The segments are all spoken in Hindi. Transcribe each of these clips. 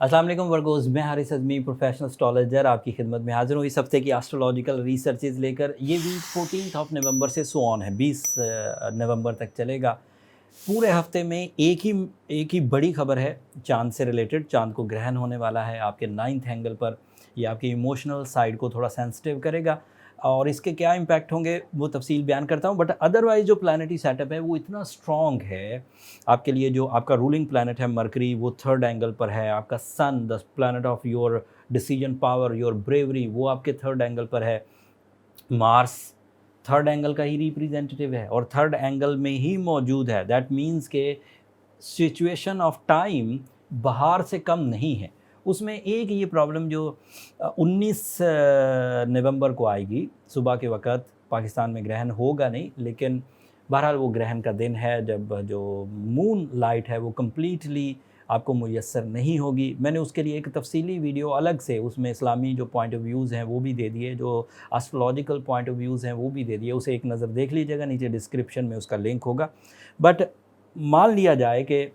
अस्सलाम वालेकुम वर्गोज़, मैं हारिस अज़मी प्रोफेशनल एस्ट्रोलॉजर आपकी खिदमत में हाज़िर हूँ इस हफ़्ते की एस्ट्रोलॉजिकल रिसर्चेज़ लेकर। ये वीक 14 ऑफ नवंबर से सो ऑन है, 20 नवंबर तक चलेगा। पूरे हफ़्ते में एक ही बड़ी खबर है चाँद से रिलेटेड। चाँद को ग्रहण होने वाला है आपके 9th एंगल पर। ये आपकी इमोशनल साइड को थोड़ा सेंसिटिव करेगा और इसके क्या इम्पैक्ट होंगे वो तफ़सील बयान करता हूँ। बट अदरवाइज़ जो प्लैनेटरी सेटअप है वो इतना स्ट्रॉन्ग है आपके लिए। जो आपका रूलिंग प्लैनेट है मरकरी, वो 3rd एंगल पर है। आपका sun, the planet of your decision power, your bravery, वो आपके 3rd एंगल पर है। मार्स 3rd एंगल का ही रिप्रेजेंटेटिव है और 3rd एंगल में ही मौजूद है। दैट मीन्स के सिचुएशन ऑफ टाइम बाहर से कम नहीं है। उसमें एक ये प्रॉब्लम जो 19 नवंबर को आएगी सुबह के वक़्त, पाकिस्तान में ग्रहण होगा नहीं, लेकिन बहरहाल वो ग्रहण का दिन है जब जो मून लाइट है वो कम्प्लीटली आपको मुयस्सर नहीं होगी। मैंने उसके लिए एक तफसीली वीडियो अलग से, उसमें इस्लामी जो पॉइंट ऑफ व्यूज़ हैं वो भी दे दिए, जो एस्ट्रोलॉजिकल पॉइंट ऑफ व्यूज़ हैं वो भी दे दिए। उसे एक नज़र देख लीजिएगा, नीचे डिस्क्रिप्शन में उसका लिंक होगा। बट मान लिया जाए कि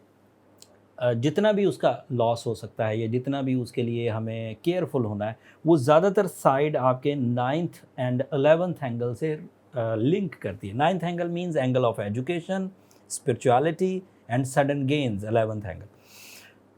जितना भी उसका लॉस हो सकता है या जितना भी उसके लिए हमें केयरफुल होना है, वो ज़्यादातर साइड आपके 9th एंड 11th एंगल से लिंक करती है। 9th angle means angle of education, spirituality and sudden gains. 11th angle,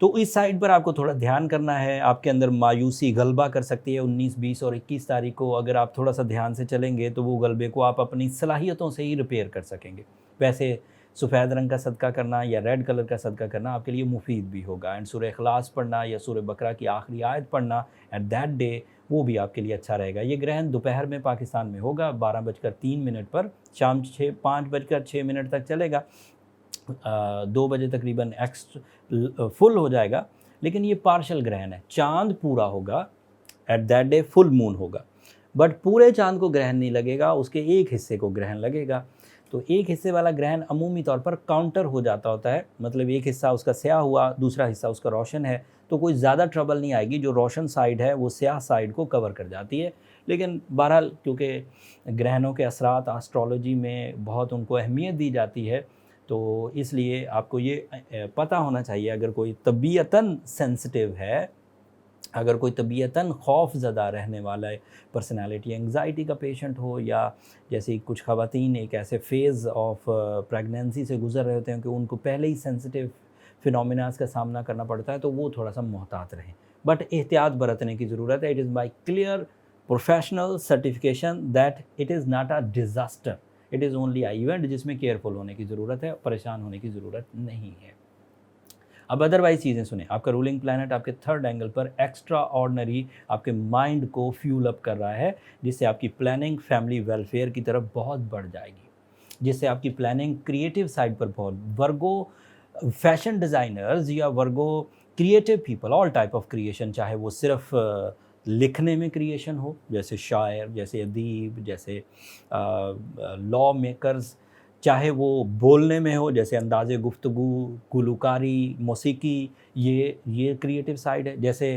तो इस साइड पर आपको थोड़ा ध्यान करना है। आपके अंदर मायूसी गलबा कर सकती है 19, 20 और 21 तारीख को। अगर आप थोड़ा सा ध्यान से चलेंगे तो वो गलबे को आप अपनी सलाहियतों से ही रिपेयर कर सकेंगे। वैसे सफ़ेद रंग का सदका करना या रेड कलर का सदका करना आपके लिए मुफीद भी होगा। एंड सूरह इखलास पढ़ना या सूरह बकरा की आखिरी आयत पढ़ना एट दैट डे, वो भी आपके लिए अच्छा रहेगा। ये ग्रहण दोपहर में पाकिस्तान में होगा 12:03 पर, शाम 5:06 तक चलेगा। 2 बजे तकरीबन फुल हो जाएगा। लेकिन ये पार्शल ग्रहण है, चाँद पूरा होगा at that day, full moon होगा, बट पूरे चाँद को ग्रहण नहीं लगेगा, उसके एक हिस्से को ग्रहण लगेगा। तो एक हिस्से वाला ग्रहण अमूमी तौर पर काउंटर हो जाता होता है, मतलब एक हिस्सा उसका स्याह हुआ, दूसरा हिस्सा उसका रोशन है, तो कोई ज़्यादा ट्रबल नहीं आएगी। जो रोशन साइड है वो स्याह साइड को कवर कर जाती है। लेकिन बहरहाल क्योंकि ग्रहणों के असरात एस्ट्रोलॉजी में बहुत उनको अहमियत दी जाती है, तो इसलिए आपको ये पता होना चाहिए। अगर कोई तबीयतन सेंसिटिव है, अगर कोई तबीयतन खौफ ज़दा रहने वाला है, पर्सनालिटी एंग्जाइटी का पेशेंट हो, या जैसे कुछ ख़वातीन एक ऐसे फ़ेज़ ऑफ प्रेगनेंसी से गुज़र रहे होते हैं कि उनको पहले ही सेंसिटिव फिनोमिनास का सामना करना पड़ता है, तो वो थोड़ा सा मोहतात रहें। बट एहतियात बरतने की ज़रूरत है। It is by clear professional certification that it is not a disaster, it is only a event जिसमें केयरफुल होने की ज़रूरत है, परेशान होने की ज़रूरत नहीं है। अब अदरवाइज चीज़ें सुने। आपका रूलिंग प्लैनेट आपके 3rd एंगल पर एक्स्ट्रा ऑर्डनरी आपके माइंड को फ्यूल अप कर रहा है, जिससे आपकी प्लानिंग फैमिली वेलफेयर की तरफ बहुत बढ़ जाएगी, जिससे आपकी प्लानिंग क्रिएटिव साइड पर बहुत। वर्गो फैशन डिज़ाइनर्स या Virgo creative people, all type of creation, चाहे वो सिर्फ लिखने में क्रिएशन हो, जैसे शायर, जैसे अदीब, जैसे लॉ मेकर्स, चाहे वो बोलने में हो, जैसे अंदाज़े गुफ्तगू, गुलकारी, मौसीकी, ये क्रिएटिव साइड है। जैसे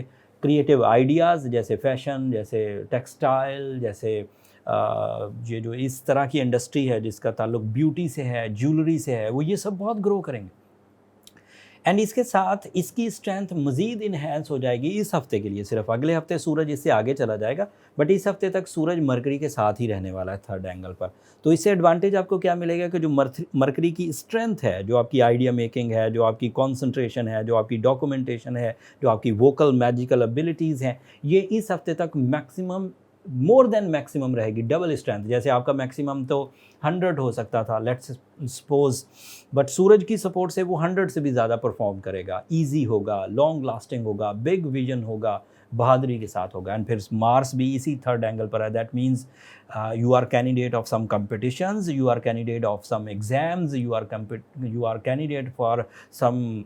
क्रिएटिव आइडियाज़, जैसे फ़ैशन, जैसे टेक्सटाइल, जैसे ये जो इस तरह की इंडस्ट्री है जिसका ताल्लुक ब्यूटी से है, ज्वेलरी से है, वो ये सब बहुत ग्रो करेंगे। एंड इसके साथ इसकी स्ट्रेंथ मज़ीद इन्हेंस हो जाएगी इस हफ़्ते के लिए। सिर्फ अगले हफ़्ते सूरज इससे आगे चला जाएगा, बट इस हफ़्ते तक सूरज मरकरी के साथ ही रहने वाला है 3rd एंगल पर। तो इससे एडवांटेज आपको क्या मिलेगा कि जो मरकरी की स्ट्रेंथ है, जो आपकी आइडिया मेकिंग है, जो आपकी कॉन्सनट्रेशन है, जो आपकी डॉक्यूमेंटेशन है, जो आपकी वोकल मैजिकल एबिलिटीज़ हैं, ये इस हफ़्ते तक मैक्सिमम, मोर देन मैक्सिमम रहेगी, डबल स्ट्रेंथ। जैसे आपका मैक्सिमम तो 100 हो सकता था, लेट्स सपोज, बट सूरज की सपोर्ट से वो 100 से भी ज़्यादा परफॉर्म करेगा, इजी होगा, लॉन्ग लास्टिंग होगा, बिग विजन होगा, बहादुरी के साथ होगा। एंड फिर मार्स भी इसी 3rd एंगल पर है। That means you are candidate of some competitions, you are candidate of some exams, you are candidate for some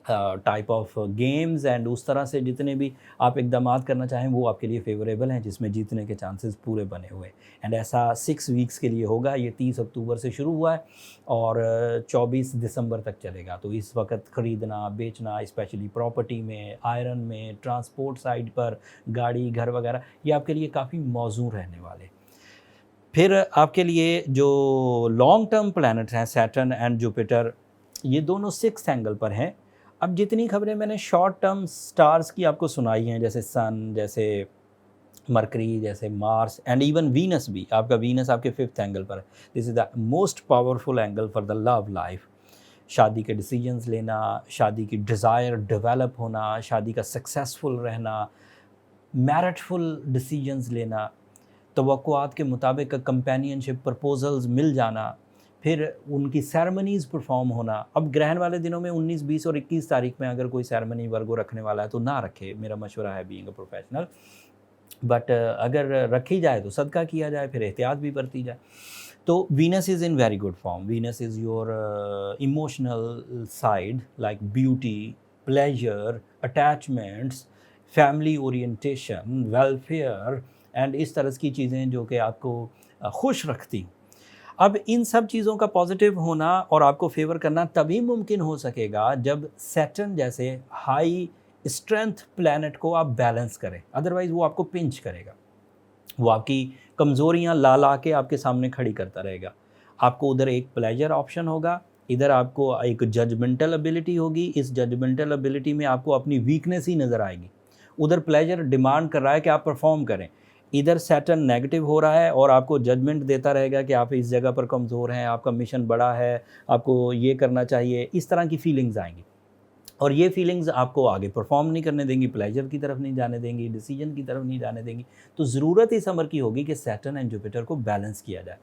type of games, and उस तरह से जितने भी आप इक़दामात करना चाहें वो आपके लिए फ़ेवरेबल हैं, जिसमें जीतने के चांसेस पूरे बने हुए हैं। एंड ऐसा 6 वीक्स के लिए होगा। ये 30 अक्टूबर से शुरू हुआ है और 24 दिसंबर तक चलेगा। तो इस वक्त ख़रीदना, बेचना, स्पेशली प्रॉपर्टी में, आयरन में, ट्रांसपोर्ट साइड पर, गाड़ी, घर वगैरह, ये आपके लिए काफ़ी मौजू रहने वाले। फिर आपके लिए जो लॉन्ग टर्म प्लैनेट हैं, सैटर्न एंड जुपिटर, ये दोनों 6th एंगल पर हैं अब जितनी खबरें मैंने शॉर्ट टर्म स्टार्स की आपको सुनाई हैं, जैसे सन, जैसे मरकरी, जैसे मार्स एंड इवन वीनस भी, आपका वीनस आपके 5th एंगल पर है। This is the most powerful angle for the love life. शादी के डिसीजंस लेना, शादी की डिज़ायर डेवलप होना, शादी का सक्सेसफुल रहना, मैरिटफुल डिसीजंस लेना, तवक्कुआत के मुताबिक कंपेनियनशिप प्रपोजल्स मिल जाना, फिर उनकी सेरेमनीज़ परफॉर्म होना। अब ग्रहण वाले दिनों में 19, 20 और 21 तारीख में अगर कोई सेरेमनी वर्गो रखने वाला है तो ना रखे, मेरा मशवरा है बीइंग अ प्रोफेशनल। बट अगर रखी जाए तो सदका किया जाए, फिर एहतियात भी बरती जाए। तो Venus is in very good form. Venus is your emotional side, like beauty, pleasure, attachments, family orientation, welfare and इस तरह की चीज़ें जो कि आपको खुश रखती। अब इन सब चीज़ों का पॉजिटिव होना और आपको फेवर करना तभी मुमकिन हो सकेगा जब सैटर्न जैसे हाई स्ट्रेंथ प्लैनेट को आप बैलेंस करें, अदरवाइज़ वो आपको पिंच करेगा, वो आपकी कमज़ोरियाँ ला ला के आपके सामने खड़ी करता रहेगा। आपको उधर एक प्लेजर ऑप्शन होगा, इधर आपको एक जजमेंटल एबिलिटी होगी। इस जजमेंटल एबिलिटी में आपको अपनी वीकनेस ही नज़र आएगी। उधर प्लेजर डिमांड कर रहा है कि आप परफॉर्म करें, इधर सैटर्न नेगेटिव हो रहा है और आपको जजमेंट देता रहेगा कि आप इस जगह पर कमज़ोर हैं, आपका मिशन बड़ा है, आपको ये करना चाहिए। इस तरह की फीलिंग्स आएंगी और ये फीलिंग्स आपको आगे परफॉर्म नहीं करने देंगी, प्लेजर की तरफ नहीं जाने देंगी, डिसीजन की तरफ नहीं जाने देंगी। तो ज़रूरत इस अमर की होगी कि सैटर्न एंड जुपिटर को बैलेंस किया जाए।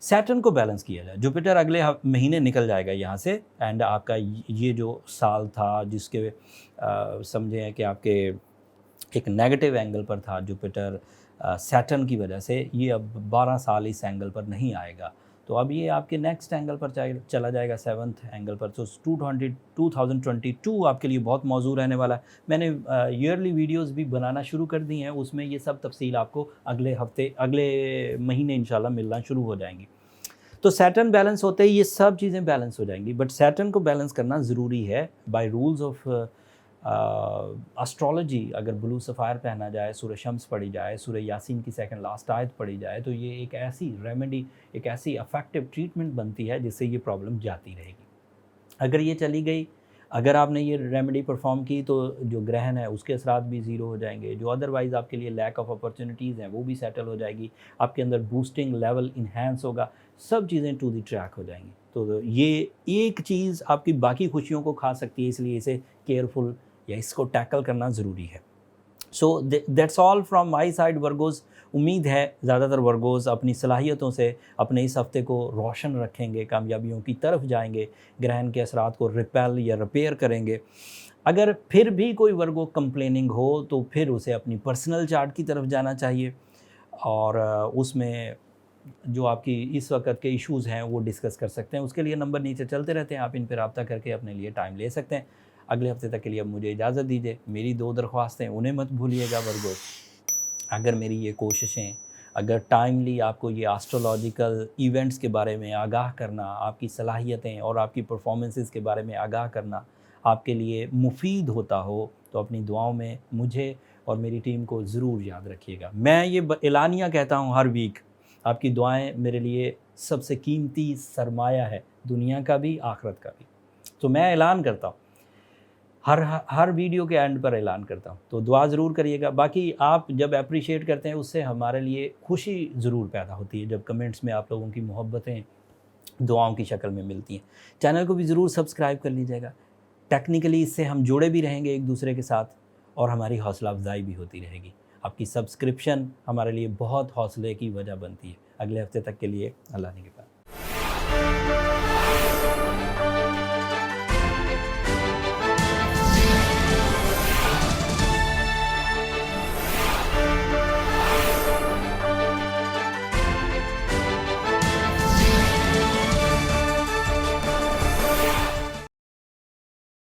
सैटर्न को बैलेंस किया जाए। जुपिटर अगले महीने निकल जाएगा यहाँ से एंड आपका ये जो साल था जिसके समझें कि आपके एक नेगेटिव एंगल पर था जुपिटर सैटर्न की वजह से, ये अब 12 साल इस एंगल पर नहीं आएगा। तो अब ये आपके नेक्स्ट एंगल पर चला जाएगा 7th एंगल पर। तो 2022 आपके लिए बहुत मौजू रहने वाला है। मैंने ईयरली वीडियोस भी बनाना शुरू कर दी हैं, उसमें ये सब तफसील आपको अगले हफ्ते, अगले महीने इंशाल्लाह मिलना शुरू हो जाएंगी। तो सैटर्न बैलेंस होते ही ये सब चीज़ें बैलेंस हो जाएंगी। बट सैटर्न को बैलेंस करना ज़रूरी है बाय रूल्स ऑफ एस्ट्रोलॉजी। अगर ब्लू सफ़ायर पहना जाए, सूरह शम्स पढ़ी जाए, सूरह यासीन की सेकंड लास्ट आयत पढ़ी जाए, तो ये एक ऐसी रेमेडी, एक ऐसी इफ़ेक्टिव ट्रीटमेंट बनती है जिससे ये प्रॉब्लम जाती रहेगी। अगर ये चली गई, अगर आपने ये रेमेडी परफॉर्म की, तो जो ग्रहण है उसके असरात भी ज़ीरो हो जाएंगे। जो अदरवाइज़ आपके लिए लैक ऑफ अपॉर्चुनिटीज़ हैं वो भी सेटल हो जाएगी, आपके अंदर बूस्टिंग लेवल इन्हेंस होगा, सब चीज़ें टू द ट्रैक हो जाएंगी। तो ये एक चीज़ आपकी बाकी खुशियों को खा सकती है, इसलिए इसे केयरफुल या इसको टैकल करना ज़रूरी है। So that's all from my side Virgos. उम्मीद है ज़्यादातर वर्गोज़ अपनी सलाहियतों से अपने इस हफ़्ते को रोशन रखेंगे, कामयाबियों की तरफ जाएंगे, ग्रहण के असरात को रिपेल या रिपेयर करेंगे। अगर फिर भी कोई वर्गो कंप्लेनिंग हो तो फिर उसे अपनी पर्सनल चार्ट की तरफ जाना चाहिए और उसमें जो आपकी इस वक्त के इश्यूज़ हैं वो डिस्कस कर सकते हैं। उसके लिए नंबर नीचे चलते रहते हैं, आप इन पर रब्ता करके अपने लिए टाइम ले सकते हैं। अगले हफ्ते तक के लिए अब मुझे इजाज़त दीजिए। मेरी 2 दरख्वास्तें, उन्हें मत भूलिएगा वर्गो। अगर मेरी ये कोशिशें, अगर टाइमली आपको ये एस्ट्रोलॉजिकल इवेंट्स के बारे में आगाह करना, आपकी सलाहियतें और आपकी परफॉर्मेंसेस के बारे में आगाह करना आपके लिए मुफीद होता हो, तो अपनी दुआओं में मुझे और मेरी टीम को ज़रूर याद रखिएगा। मैं ये एलानिया कहता हूँ हर वीक, आपकी दुआएं मेरे लिए सबसे कीमती सरमाया है, दुनिया का भी आखिरत का भी। तो मैं ऐलान करता हूँ, हर वीडियो के एंड पर ऐलान करता हूँ, तो दुआ ज़रूर करिएगा। बाकी आप जब अप्रिशिएट करते हैं उससे हमारे लिए खुशी ज़रूर पैदा होती है, जब कमेंट्स में आप लोगों की मोहब्बतें दुआओं की शक्ल में मिलती हैं। चैनल को भी ज़रूर सब्सक्राइब कर लीजिएगा। टेक्निकली इससे हम जुड़े भी रहेंगे एक दूसरे के साथ और हमारी हौसला अफजाई भी होती रहेगी। आपकी सब्सक्रिप्शन हमारे लिए बहुत हौसले की वजह बनती है। अगले हफ्ते तक के लिए अल्लाह ने के पास।